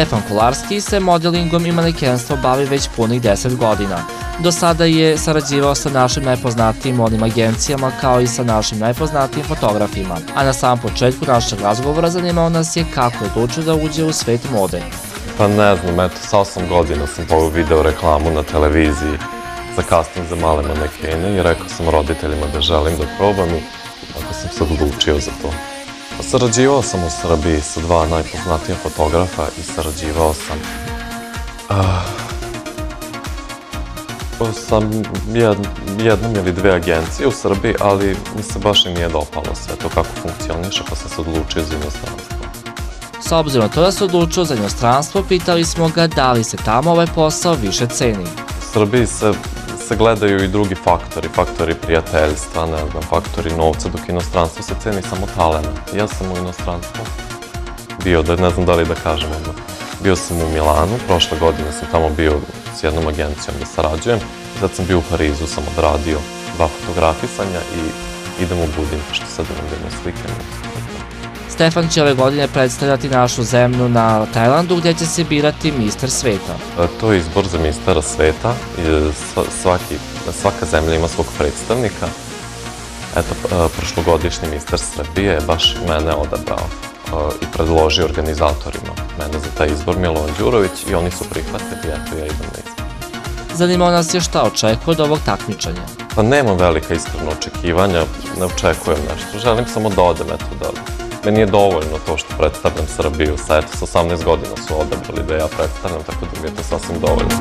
Stefan Kolarski se modelingom i manekenstvom bavi već punih 10 godina. Do sada je sarađivao sa našim najpoznatijim modnim agencijama kao i sa našim najpoznatijim fotografima, a na samom početku našeg razgovora zanimao nas je kako je odlučio da uđe u svet mode. Pa ne znam, eto, sa 8 godina sam video reklamu na televiziji za casting za male manekene i rekao sam roditeljima da želim da probam i tako sam se odlučio za to. Sarađivao sam u Srbiji sa 2 najpoznatija fotografa i sarađivao sam sa jednom ili 2 agencije u Srbiji, ali mi se baš i nije dopalo sve to kako funkcioniše, pa sam se odlučio za inostranstvo. S obzirom na to da se odlučio za inostranstvo, pitali smo ga da li se tamo ovaj posao više ceni. U Srbiji se gledaju i drugi faktori prijateljstva, ne znam, faktori novca, dok inostranstvo se ceni samo talent. Ja sam u inostranstvu bio, ne znam da li da kažem odmah, bio sam u Milanu, prošle godine sam tamo bio s jednom agencijom da sarađujem, sad sam bio u Parizu, sam odradio 2 fotografisanja i idem u Budimpeštu, sad idem da jedno slike. Stefan će ove godine predstavljati našu zemlju na Tajlandu gdje će se birati mister sveta. To je izbor za mistera sveta i svaka zemlja ima svog predstavnika. Eto, prošlogodišnji mister Srbije je baš mene odabrao i predložio organizatorima mene za taj izbor, Milon Đurović, i oni su prihvatili i eto ja idem na izbor. Zanimao nas je šta očekuje od ovog takmičenja. Pa nemam velika iskrena očekivanja, ne očekujem nešto, želim samo da odem, eto da... Meni je dovoljno to što predstavljam Srbiju, sa 18 godina su odabrali da ja predstavljam, tako da mi je to sasvim dovoljno.